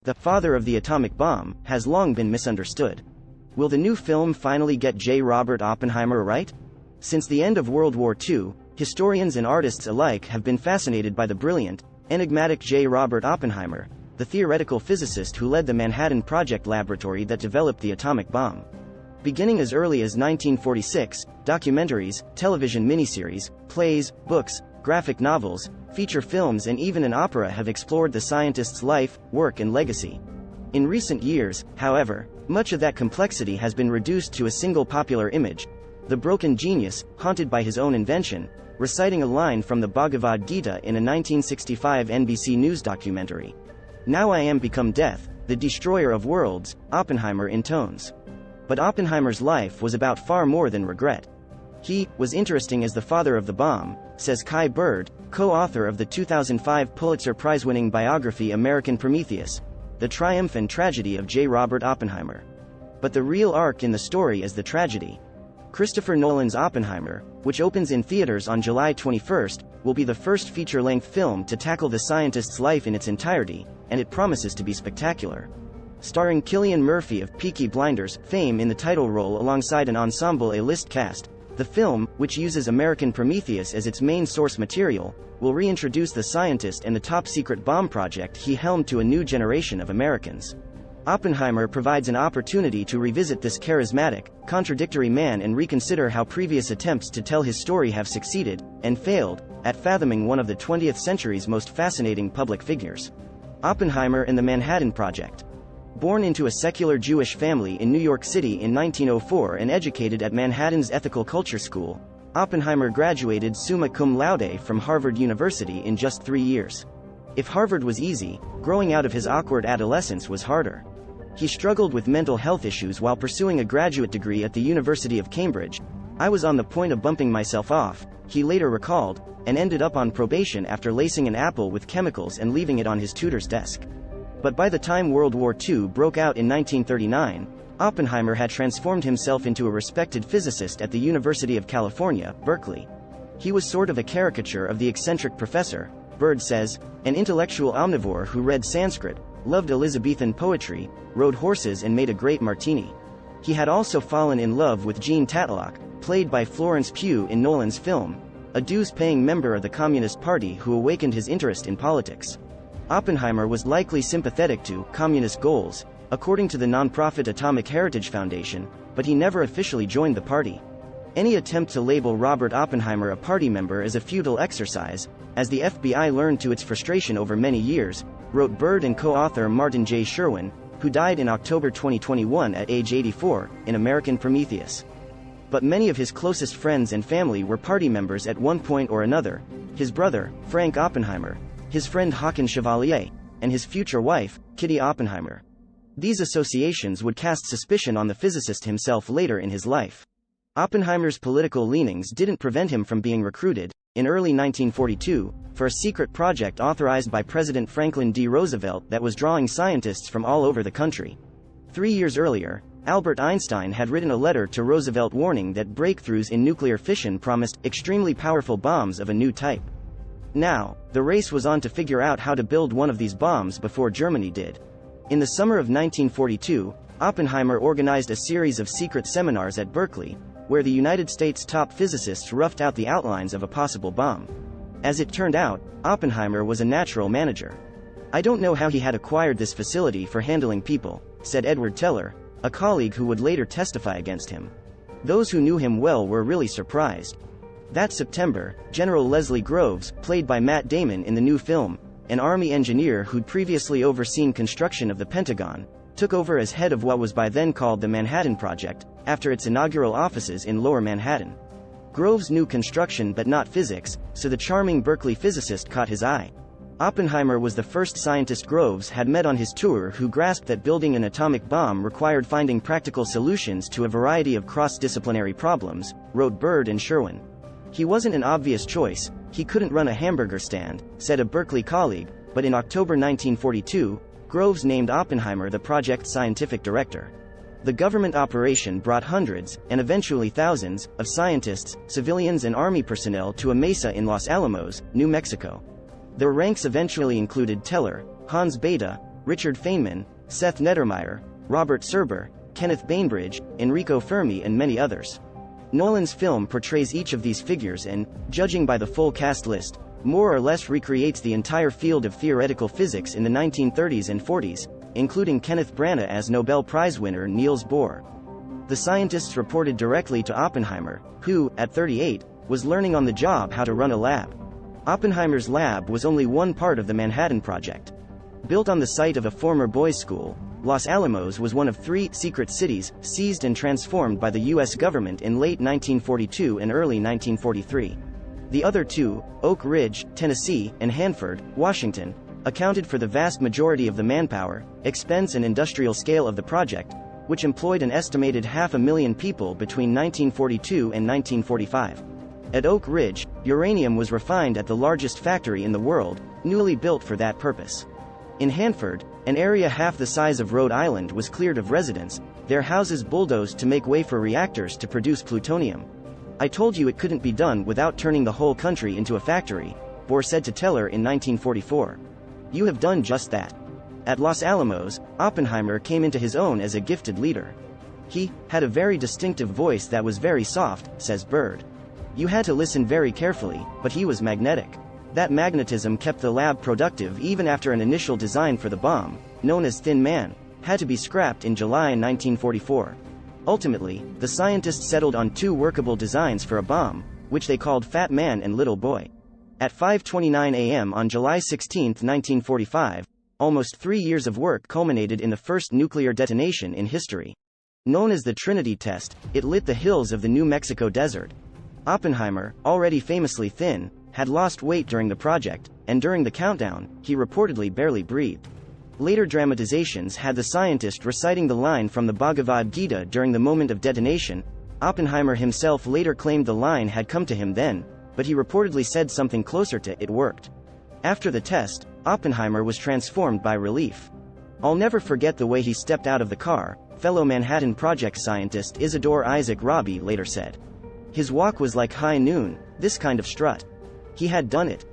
the father of the atomic bomb, has long been misunderstood. Will the new film finally get J. Robert Oppenheimer right? Since the end of World War II, historians and artists alike have been fascinated by the brilliant, enigmatic J. Robert Oppenheimer, the theoretical physicist who led the Manhattan Project laboratory that developed the atomic bomb. Beginning as early as 1946, documentaries, television miniseries, plays, books, graphic novels, feature films and even an opera have explored the scientist's life, work and legacy. In recent years, however, much of that complexity has been reduced to a single popular image: the broken genius, haunted by his own invention, reciting a line from the Bhagavad Gita in a 1965 NBC News documentary. "Now I am become death, the destroyer of worlds," Oppenheimer intones. But Oppenheimer's life was about far more than regret. He was interesting as the father of the bomb, says Kai Bird, co-author of the 2005 Pulitzer Prize-winning biography American Prometheus, The Triumph and Tragedy of J. Robert Oppenheimer. But the real arc in the story is the tragedy. Christopher Nolan's Oppenheimer, which opens in theaters on July 21, will be the first feature-length film to tackle the scientist's life in its entirety, and it promises to be spectacular. Starring Cillian Murphy of Peaky Blinders fame in the title role alongside an ensemble A-list cast, the film, which uses American Prometheus as its main source material, will reintroduce the scientist and the top-secret bomb project he helmed to a new generation of Americans. Oppenheimer provides an opportunity to revisit this charismatic, contradictory man and reconsider how previous attempts to tell his story have succeeded, and failed, at fathoming one of the 20th century's most fascinating public figures. Oppenheimer and the Manhattan Project. Born into a secular Jewish family in New York City in 1904 and educated at Manhattan's Ethical Culture School, Oppenheimer graduated summa cum laude from Harvard University in just 3 years. If Harvard was easy, growing out of his awkward adolescence was harder. He struggled with mental health issues while pursuing a graduate degree at the University of Cambridge. "I was on the point of bumping myself off," he later recalled, and ended up on probation after lacing an apple with chemicals and leaving it on his tutor's desk. But by the time World War II broke out in 1939, Oppenheimer had transformed himself into a respected physicist at the University of California, Berkeley. He was sort of a caricature of the eccentric professor, Bird says, an intellectual omnivore who read Sanskrit, loved Elizabethan poetry, rode horses and made a great martini. He had also fallen in love with Jean Tatlock, played by Florence Pugh in Nolan's film, a dues-paying member of the Communist Party who awakened his interest in politics. Oppenheimer was likely sympathetic to communist goals, according to the nonprofit Atomic Heritage Foundation, but he never officially joined the party. Any attempt to label Robert Oppenheimer a party member is a futile exercise, as the FBI learned to its frustration over many years, wrote Bird and co-author Martin J. Sherwin, who died in October 2021 at age 84, in American Prometheus. But many of his closest friends and family were party members at one point or another: his brother, Frank Oppenheimer, his friend Håkon Chevalier, and his future wife, Kitty Oppenheimer. These associations would cast suspicion on the physicist himself later in his life. Oppenheimer's political leanings didn't prevent him from being recruited, in early 1942, for a secret project authorized by President Franklin D. Roosevelt that was drawing scientists from all over the country. 3 years earlier, Albert Einstein had written a letter to Roosevelt warning that breakthroughs in nuclear fission promised extremely powerful bombs of a new type. Now, the race was on to figure out how to build one of these bombs before Germany did. In the summer of 1942, Oppenheimer organized a series of secret seminars at Berkeley, where the United States' top physicists roughed out the outlines of a possible bomb. As it turned out, Oppenheimer was a natural manager. "I don't know how he had acquired this facility for handling people," said Edward Teller, a colleague who would later testify against him. Those who knew him well were really surprised. That September, General Leslie Groves, played by Matt Damon in the new film, an Army engineer who'd previously overseen construction of the Pentagon, took over as head of what was by then called the Manhattan Project, after its inaugural offices in Lower Manhattan. Groves knew construction but not physics, so the charming Berkeley physicist caught his eye. Oppenheimer was the first scientist Groves had met on his tour who grasped that building an atomic bomb required finding practical solutions to a variety of cross-disciplinary problems, wrote Bird and Sherwin. "He wasn't an obvious choice, he couldn't run a hamburger stand," said a Berkeley colleague, but in October 1942, Groves named Oppenheimer the project's scientific director. The government operation brought hundreds, and eventually thousands, of scientists, civilians and Army personnel to a mesa in Los Alamos, New Mexico. Their ranks eventually included Teller, Hans Bethe, Richard Feynman, Seth Nettermeyer, Robert Serber, Kenneth Bainbridge, Enrico Fermi and many others. Nolan's film portrays each of these figures and, judging by the full cast list, more or less recreates the entire field of theoretical physics in the 1930s and 40s, including Kenneth Branagh as Nobel Prize winner Niels Bohr. The scientists reported directly to Oppenheimer, who, at 38, was learning on the job how to run a lab. Oppenheimer's lab was only one part of the Manhattan Project. Built on the site of a former boys' school, Los Alamos was one of 3 secret cities seized and transformed by the U.S. government in late 1942 and early 1943. The other 2, Oak Ridge, Tennessee, and Hanford, Washington, accounted for the vast majority of the manpower, expense and industrial scale of the project, which employed an estimated 500,000 people between 1942 and 1945. At Oak Ridge, uranium was refined at the largest factory in the world, newly built for that purpose. In Hanford, an area half the size of Rhode Island was cleared of residents, their houses bulldozed to make way for reactors to produce plutonium. "I told you it couldn't be done without turning the whole country into a factory," Bohr said to Teller in 1944. "You have done just that." At Los Alamos, Oppenheimer came into his own as a gifted leader. "He had a very distinctive voice that was very soft," says Bird. "You had to listen very carefully, but he was magnetic. That magnetism kept the lab productive even after an initial design for the bomb, known as Thin Man, had to be scrapped in July 1944. Ultimately, the scientists settled on 2 workable designs for a bomb, which they called Fat Man and Little Boy. At 5:29 a.m. on July 16, 1945, almost 3 years of work culminated in the first nuclear detonation in history. Known as the Trinity test, it lit the hills of the New Mexico desert. Oppenheimer, already famously thin, had lost weight during the project, and during the countdown, he reportedly barely breathed. Later dramatizations had the scientist reciting the line from the Bhagavad Gita during the moment of detonation. Oppenheimer himself later claimed the line had come to him then, but he reportedly said something closer to "it worked." After the test, Oppenheimer was transformed by relief. "I'll never forget the way he stepped out of the car," fellow Manhattan Project scientist Isidore Isaac Rabi later said. "His walk was like high noon, this kind of strut." He had done it.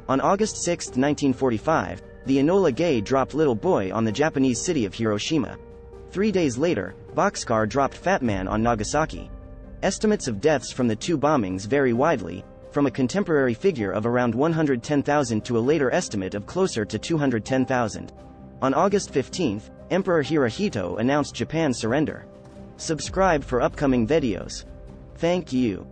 On August 6, 1945, the Enola Gay dropped Little Boy on the Japanese city of Hiroshima. 3 days later, Boxcar dropped Fat Man on Nagasaki. Estimates of deaths from the 2 bombings vary widely, from a contemporary figure of around 110,000 to a later estimate of closer to 210,000. On August 15, Emperor Hirohito announced Japan's surrender. Subscribe for upcoming videos. Thank you.